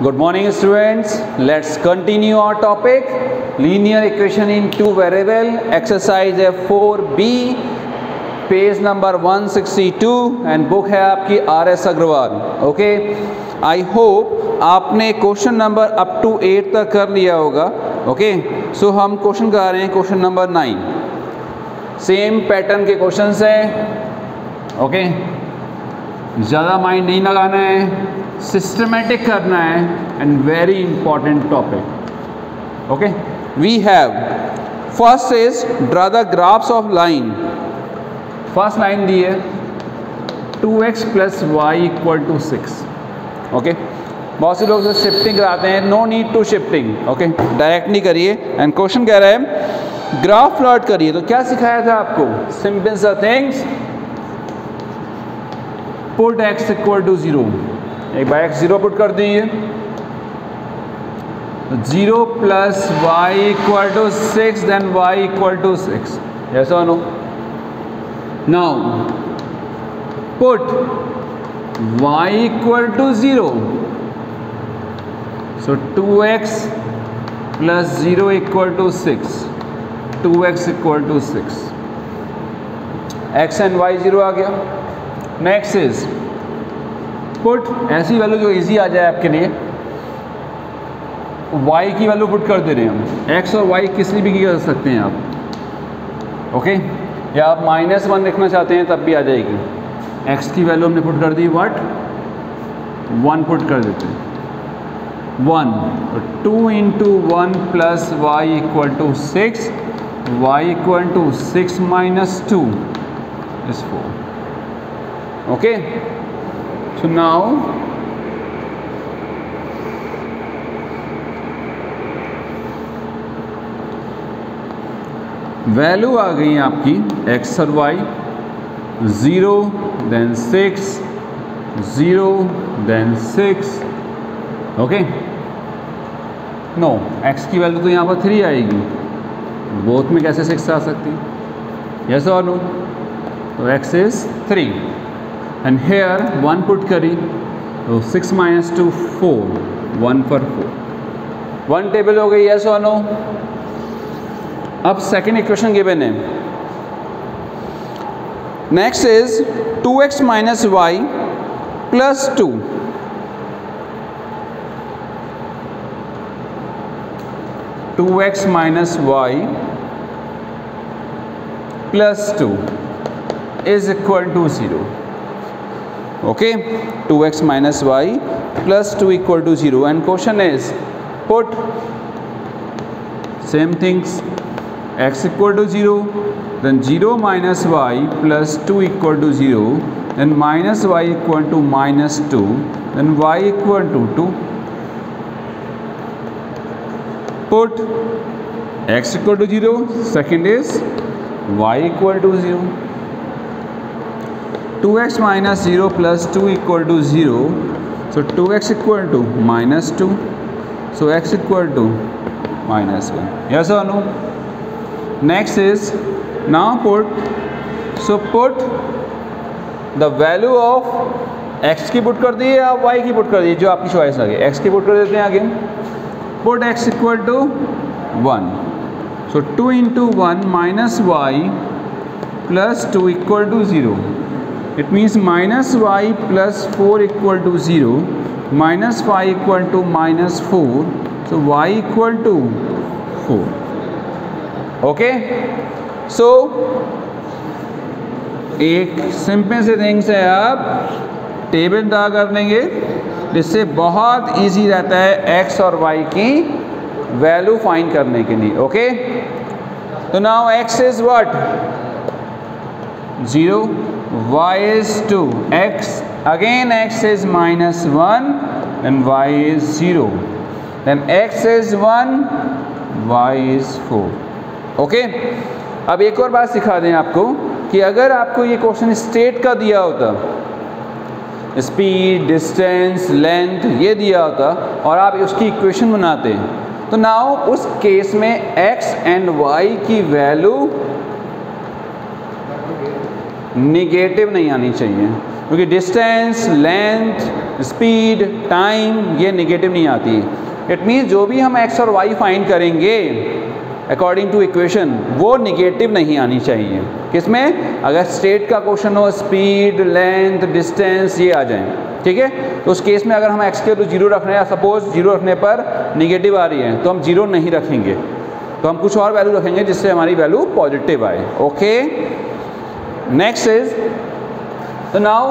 Good morning students. Let's continue our topic linear equation in two variable exercise F4B page number 162 and book है आपकी RS Agarwal. Okay, I hope आपने question number up to 8 तक कर लिया होगा. Okay, सो हम question कर रहे हैं क्वेश्चन नंबर 9. सेम पैटर्न के क्वेश्चंस हैं. ओके, ज़्यादा माइंड नहीं लगाना है, सिस्टमेटिक करना है and very important topic. Okay, we have first is draw the graphs of line. First line दी है 2x plus Y equal to 6. Okay, बहुत से लोग जो शिफ्टिंग कराते हैं, no need to shifting. Okay, direct नहीं करिए. एंड क्वेश्चन कह रहा है ग्राफ प्लॉट करिए. तो क्या सिखाया था आपको? सिंपल सा things, put x equal to 0. एक बार x 0 पुट कर दीजिए, 0 plus Y equal to 6, then y equal to 6. Yes और no? Now put y equal to 0. So 2x plus 0 equal to 6. 2x equal to 6. x and y 0 आ गया. Next is put ऐसी value जो easy आ जाए आपके लिए. y की value put कर दे रहे हैं हम. x और y किसी भी की कर सकते हैं आप. ओके, या आप -1 लिखना चाहते हैं तब भी आ जाएगी. x की वैल्यू हमने पुट कर दी, व्हाट 1 पुट कर देते हैं. 1 तो 2 into 1 plus Y equal to 6, Y equal to 6 minus 2 is 4. Okay, so now value आ गई आपकी x और y. 0 then 6, 0 then 6. Okay, no, x की वैल्यू तो यहाँ पर 3 आएगी. बोथ में कैसे 6 आ सकती है? यस और नो? तो x is 3 and here 1 put करी तो 6 माइनस 2 4, 1 पर 4. 1 टेबल हो गई. यस और नो? अब सेकेंड इक्वेशन गिवन है. Next is 2x minus Y plus 2. Two x minus Y plus 2 is equal to 0. Okay, 2x minus Y plus 2 equal to 0. And question is put same things, x equal to 0, then 0 minus y plus 2 equal to 0, then minus y equal to minus 2, then y equal to 2. Put x equal to 0, second is y equal to 0. 2x minus 0 plus 2 equal to 0, so 2x equal to minus 2, so x equal to minus 1. Yes or no? Next is now put the value of x की put कर दी या y की put कर दी, जो आपकी choice आ गई. x की put कर देते हैं आगे. Put x equal to 1, so 2 into 1 minus Y plus 2 equal to 0. It means minus Y plus 4 equal to 0, minus Y equal to minus 4, so y equal to 4. Okay, so एक simple से things है, आप table draw कर लेंगे जिससे बहुत easy रहता है x और y की वैल्यू फाइंड करने के लिए. ओके, तो now x is what 0, y is 2, x again x is minus 1 and y is 0, then x is 1, y is 4. Okay, अब एक और बात सिखा दें आपको कि अगर आपको ये क्वेश्चन स्टेट का दिया होता, स्पीड, डिस्टेंस, लेंथ ये दिया होता और आप उसकी इक्वेशन बनाते, तो नाउ उस केस में x एंड y की वैल्यू निगेटिव नहीं आनी चाहिए, क्योंकि डिस्टेंस, लेंथ, स्पीड, टाइम ये निगेटिव नहीं आती। इट मीन्स जो भी हम x और y फाइंड करेंगे अकॉर्डिंग टू इक्वेशन वो निगेटिव नहीं आनी चाहिए। किसमें? अगर स्टेट का क्वेश्चन हो, स्पीड, लेंथ, डिस्टेंस ये आ जाए, ठीक है। तो उस केस में अगर हम x के वैल्यू 0 रख रहे हैं, सपोज 0 रखने पर निगेटिव आ रही है, तो हम 0 नहीं रखेंगे, तो हम कुछ और वैल्यू रखेंगे जिससे हमारी वैल्यू पॉजिटिव आए। ओके, नेक्स्ट इज, तो नाउ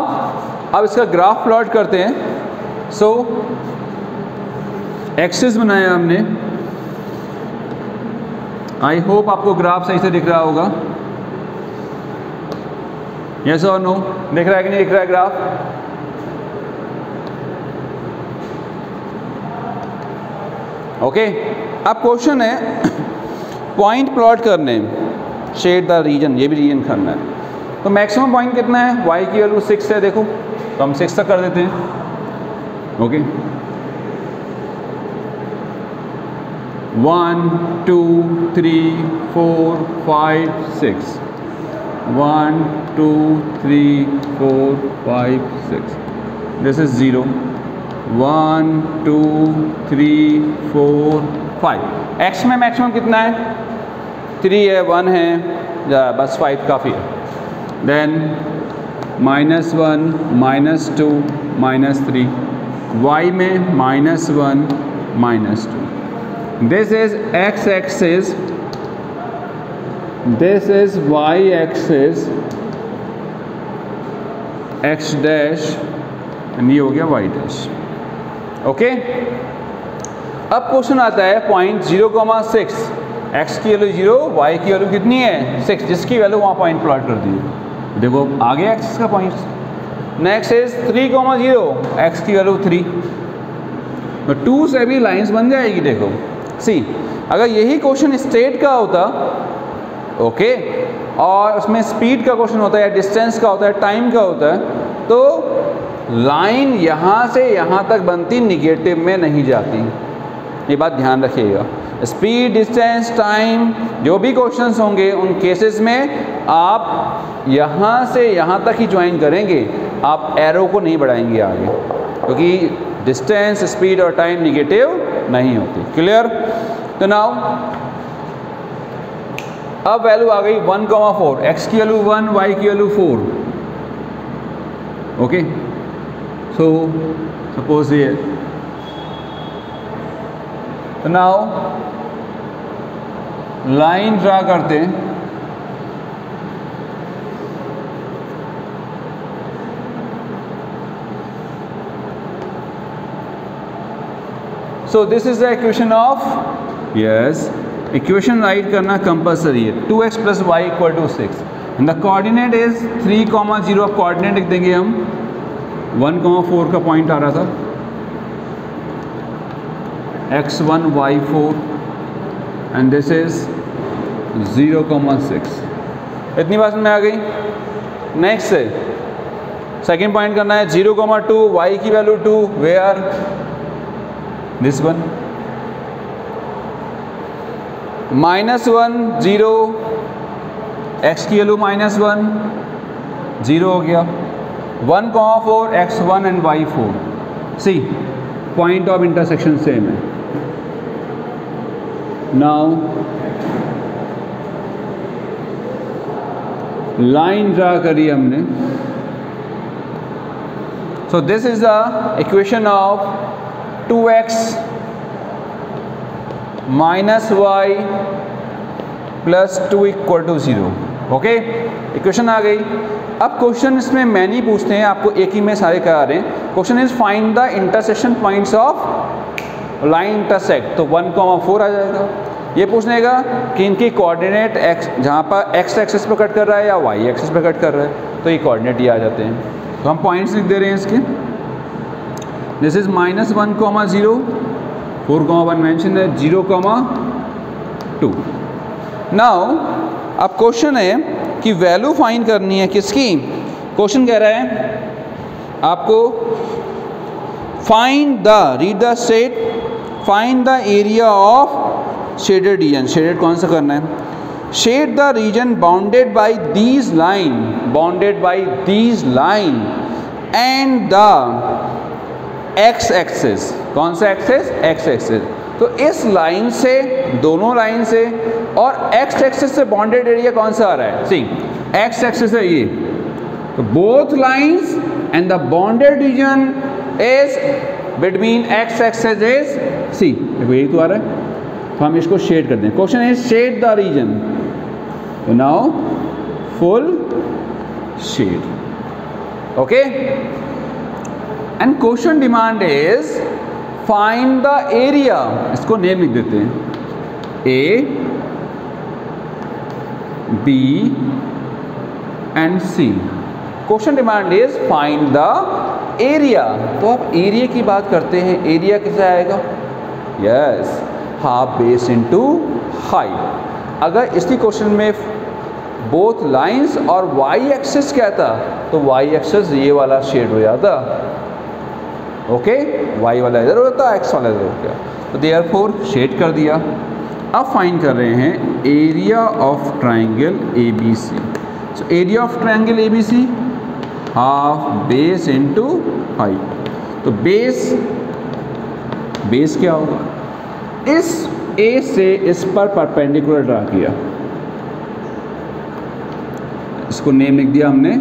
अब इसका ग्राफ प्लॉट करते हैं। सो एक्सिस बनाया हमने, आई होप आपको ग्राफ सही से दिख रहा होगा। यस और नो, दिख रहा है कि नहीं दिख रहा है ग्राफ? ओके, अब क्वेश्चन है पॉइंट प्लॉट करने, शेड द रीजन, ये भी रीजन करना है। तो मैक्सिमम पॉइंट कितना है? y की वैल्यू 6 है, देखो तो हम 6 तक कर देते हैं। Okay, 1 2 3 4 5 6, 1 2 3 4 5 6, this is 0, 1 2 3 4 5। x में मैक्सिमम कितना है? 3 है, 1 है, बस 5 काफ़ी है। देन -1 -2 -3, y में -1 -2। This is x axis, this is y axis, x dash, and ये हो गया y dash। ओके, अब क्वेश्चन आता है पॉइंट 0,6, x की वैल्यू 0, y की वैल्यू कितनी है? 6, जिसकी वैल्यू वहाँ पॉइंट प्लॉट कर दी। देखो आ गया एक्सिस का पॉइंट। नेक्स्ट इज 3,0, x की वैल्यू 3, तो 2 से भी लाइंस बन जाएगी। देखो सी, अगर यही क्वेश्चन स्टेट का होता, ओके, और उसमें स्पीड का क्वेश्चन होता है या डिस्टेंस का होता है, टाइम का होता है, तो लाइन यहाँ से यहाँ तक बनती, निगेटिव में नहीं जाती। ये बात ध्यान रखिएगा। स्पीड, डिस्टेंस, टाइम जो भी क्वेश्चंस होंगे उन केसेस में आप यहाँ से यहाँ तक ही ज्वाइन करेंगे, आप एरो को नहीं बढ़ाएंगे आगे, क्योंकि डिस्टेंस, स्पीड और टाइम निगेटिव नहीं होती। क्लियर? तो नाउ अब वैल्यू आ गई 1,4, x की वैल्यू 1, y की वैल्यू 4। ओके, सो सपोज ये, तो नाउ लाइन ड्रा करते हैं। सो this is the equation of, yes, equation right करना कंपल्सरी है। 2x + y = 6 and the coordinate is 3,0। अब कोऑर्डिनेट लिख देंगे हम, 1,4 का पॉइंट आ रहा था, x1 y4 and this is 0,6। इतनी बात में आ गई। नेक्स्ट है सेकेंड पॉइंट करना है 0,2, y की value 2, where this one, -1 0, x की वैल्यू -1 0 हो गया, 1,4 x1 and y4। See, point of intersection same है। नाउ लाइन ड्रा करी हमने। So this is the equation of 2x - y + 2 = 0। Okay, equation आ गई। अब क्वेश्चन इसमें मैनी पूछते हैं, आपको एक ही में सारे करा रहे हैं। Question is find the intersection points of line intersect, तो 1,4 आ जाएगा। ये पूछने का कि इनकी कोऑर्डिनेट x, जहाँ पर x एक्सिस पे कट कर रहा है या y एक्सिस पे कट कर रहा है, तो ये कोऑर्डिनेट ये आ जाते हैं। तो हम पॉइंट्स लिख दे रहे हैं इसके। दिस इज -1,0, 4,1 मेंशन है, 0,2। नाउ अब क्वेश्चन है कि वैल्यू फाइंड करनी है किसकी। क्वेश्चन कह रहा है आपको find the, read the state, find the area of shaded region. Shaded कौन सा करना है? Shade the region bounded by these line, bounded by these line and the x axis. कौन सा एक्सिस? X axis. तो इस लाइन से, दोनों लाइन से और एक्स एक्सिस से बाउंडेड एरिया कौन सा आ रहा है? सी, एक्स एक्सिस है ये, तो both lines and the bounded region is between x axis is C. देखो यही तो आ रहा है, तो हम इसको शेड कर दें। Question is shade the region, तो now full shade. Okay, and question demand is find the area. इसको नेम लिख देते हैं, A B and C. Question demand is find the area. तो अब एरिया की बात करते हैं। एरिया कैसे आएगा? Yes, half base into height. अगर इसी क्वेश्चन में बोथ लाइंस और वाई एक्सिस क्या था, तो वाई एक्सिस ये वाला शेड हो जाता। ओके, वाई वाला इधर होता, एक्स वाला इधर होता, तो देयरफॉर शेड कर दिया। अब फाइंड कर रहे हैं area of triangle A B C. So area of triangle A B C half base into height. तो बेस क्या होगा? इस ए से इस पर परपेंडिकुलर ड्रा किया, इसको नेम लिख दिया हमने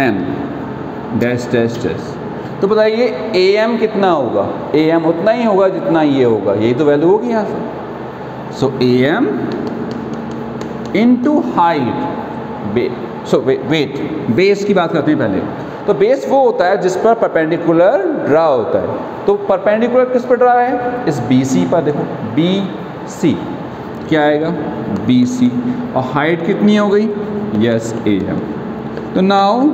एम डैश डैश डैश। तो बताइए ए एम कितना होगा? ए एम उतना ही होगा जितना ये होगा, यही तो वैल्यू होगी यहाँ से। So A M into height. So wait, base की बात करते हैं पहले। तो बेस वो होता है जिस पर परपेंडिकुलर ड्रा होता है। तो परपेंडिकुलर किस पर ड्रा है? इस बी सी पर। देखो बी सी क्या आएगा? B C. और हाइट कितनी हो गई? Yes, A M. तो नाउ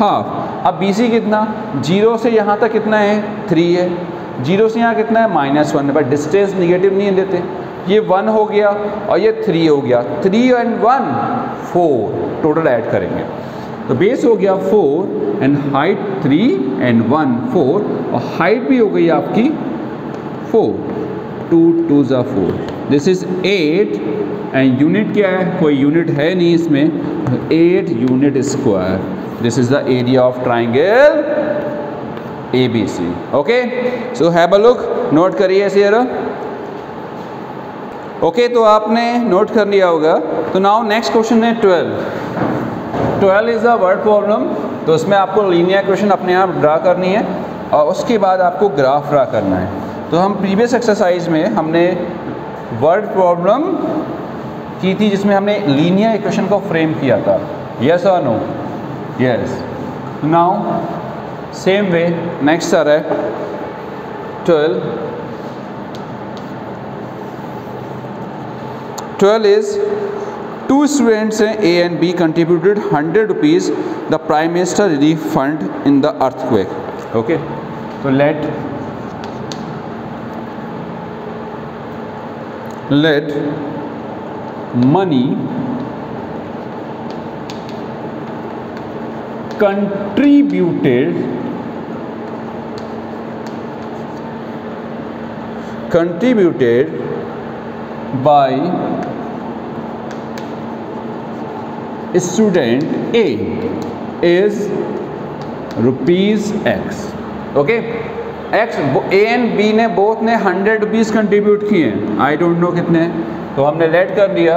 हाफ। अब बी सी कितना? 0 से यहाँ तक कितना है? 3 है। 0 से यहाँ कितना है? -1 है। बट डिस्टेंस निगेटिव नहीं देते, ये 1 हो गया और ये 3 हो गया। 3 एंड 1 4 टोटल ऐड करेंगे, तो बेस हो गया 4 एंड हाइट 3 एंड 1 4, और हाइट भी हो गई आपकी 4। 2 2 ज़ा 4, दिस इज 8 एंड यूनिट क्या है? कोई यूनिट है नहीं इसमें, 8 unit square. This is the area of triangle A B C. Okay, so have a look, note करिए इसे जरा। ओके, तो आपने नोट कर लिया होगा। तो नाउ नेक्स्ट क्वेश्चन है 12 इज़ अ वर्ड प्रॉब्लम। तो इसमें आपको लीनियर इक्वेशन अपने आप ड्रा करनी है और उसके बाद आपको ग्राफ ड्रा करना है। तो हम प्रीवियस एक्सरसाइज में हमने वर्ड प्रॉब्लम की थी जिसमें हमने लीनियर इक्वेशन को फ्रेम किया था। यस और no? Yes. Now same way next आ रहा है 12 is 2 students A and B contributed 100 rupees the Prime Minister Relief Fund in the earthquake. Okay, so let money contributed by student A is rupees X. Okay, X A and B ने both ने 100 rupees contribute किए हैं। I don't know कितने, तो हमने late कर दिया,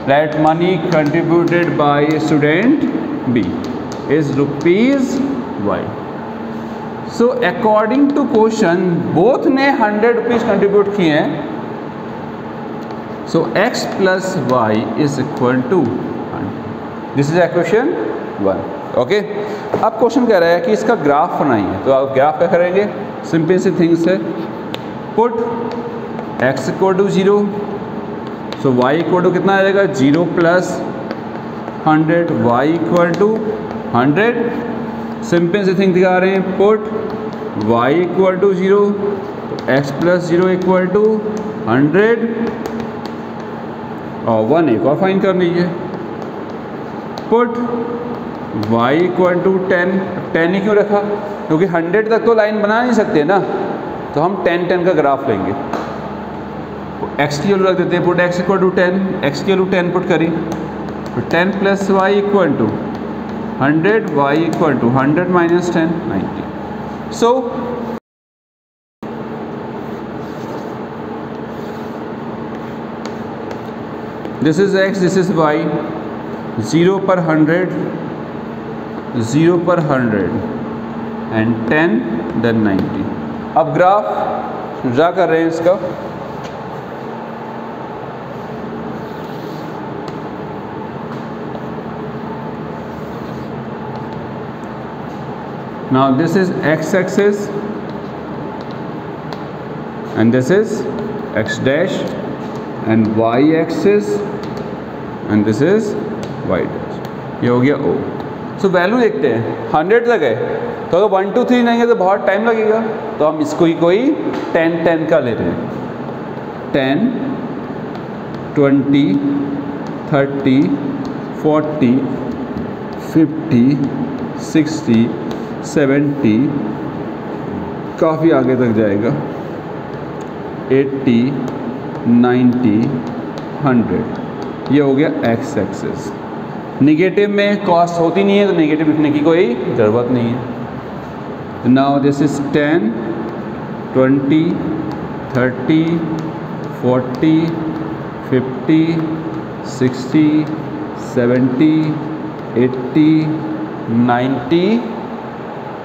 let money contributed by student B is rupees Y. So according to question both ने 100 रुपीज़ कंट्रीब्यूट किए हैं। So x plus y is equal to 100. This is equation 1. Okay, अब question कह रहा है कि इसका ग्राफ बनाइए। तो आप ग्राफ क्या करेंगे? सिंपल सी थिंग्स है, put x equal to 0, so y equal to कितना आ जाएगा? 0 plus 100, y equal to 100। Simple सी थिंग दिखा रहे हैं, पुट y इक्वल टू 0, तो x प्लस 0 इक्वल टू 100 और 1 एक और फाइन कर लीजिए, पुट y इक्वल टू 10 ही क्यों रखा? क्योंकि 100 तक तो लाइन बना नहीं सकते ना, तो हम 10 10 का ग्राफ लेंगे। एक्स की वैल्यू रख देते हैं, put x equal to 10, x की वैल्यू 10 पुट करी तो 10 plus Y equal to 100, y equal to 100 minus 10, 90. So this is x, this is y, 0 per 100, 0 per 100 and 10 then 90. अब ग्राफ ड्रा कर रहे हैं इसका. Now this is x axis and this is x dash and y axis and this is y dash. ये हो गया O. So value देखते हैं 100 तक है तो अगर 1 2 3 लेंगे तो बहुत टाइम लगेगा, तो हम इसको ही कोई 10 10 का ले रहे हैं. 10 20 30 40 50 60 70 काफ़ी आगे तक जाएगा, 80 90 100. ये हो गया एक्स एक्सिस. निगेटिव में कॉस्ट होती नहीं है तो निगेटिव लिखने की कोई ज़रूरत नहीं है. Now this is 10 20 30 40 50 60 70 80 90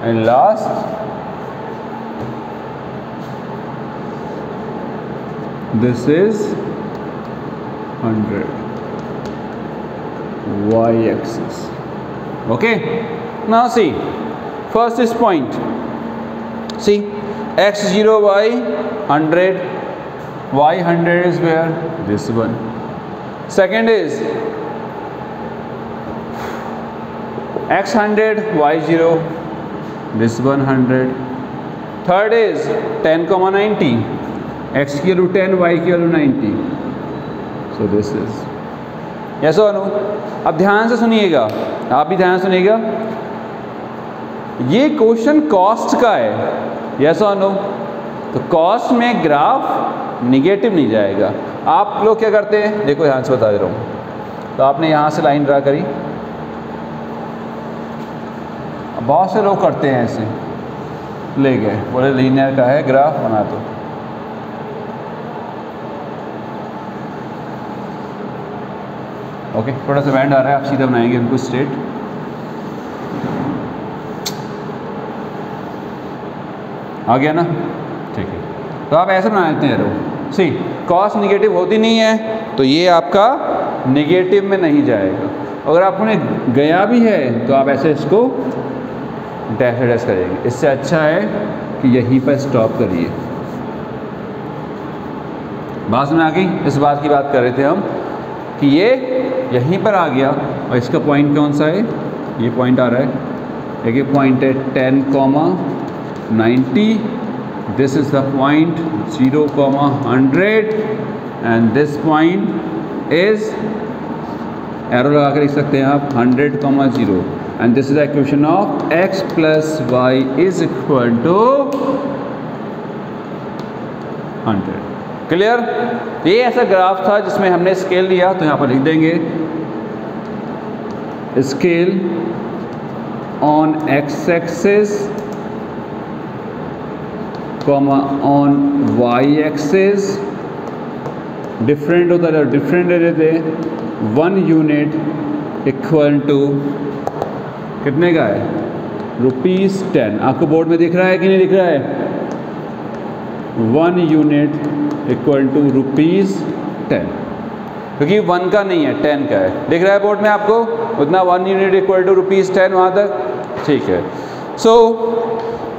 and last this is 100, y axis. Okay, now see first is point, see x 0 y 100, y 100 is where this one. Second is x 100 y 0, this 100. Third is 10 comma 90, x की value 10 y की value 90. So this is yes or no. अब ध्यान से सुनिएगा, आप भी ध्यान से सुनिएगा, ये क्वेश्चन कॉस्ट का है, yes or no. तो कॉस्ट में ग्राफ निगेटिव नहीं जाएगा. आप लोग क्या करते हैं, देखो ध्यान से बता दे रहा हूँ. तो आपने यहाँ से लाइन ड्रा करी, बहुत से लोग करते हैं ऐसे, ले गए बोले लीनियर का है ग्राफ बना दो. ओके, थोड़ा सा बैंड आ रहा है, आप सीधा बनाएंगे उनको स्ट्रेट. आ गया ना, ठीक है. तो आप ऐसे बना लेते हैं. सी कॉस्ट निगेटिव होती नहीं है तो ये आपका निगेटिव में नहीं जाएगा. अगर आपने गया भी है तो आप ऐसे इसको डैश डैश करेंगे. इससे अच्छा है कि यहीं पर स्टॉप करिए. बात में आ गई. इस बात की बात कर रहे थे हम कि ये यहीं पर आ गया और इसका पॉइंट कौन सा है, ये पॉइंट आ रहा है. एक ये पॉइंट है 10 comma 90, this is the point 0 comma 100 and this point is, arrow लगा कर लिख सकते हैं आप, 100 comma 0. And this is the equation of x plus y is equal to 100. Clear. ये ऐसा ग्राफ था जिसमें हमने स्केल लिया, तो यहाँ पर लिख देंगे scale on x axis comma on y axis. Different होता है, डिफरेंट दे देते, 1 यूनिट इक्वल टू कितने का है, ₹10. आपको बोर्ड में दिख रहा है कि नहीं दिख रहा है. 1 यूनिट इक्वल टू ₹10, क्योंकि 1 का नहीं है 10 का है. दिख रहा है बोर्ड में आपको उतना, 1 यूनिट इक्वल टू ₹10 वहाँ तक. ठीक है. सो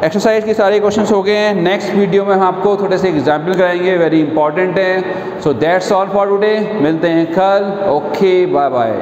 एक्सरसाइज के सारे क्वेश्चंस हो गए हैं. नेक्स्ट वीडियो में हम आपको थोड़े से एग्जाम्पल कराएंगे, वेरी इंपॉर्टेंट है. So that's all for today. मिलते हैं कल. Okay, bye bye.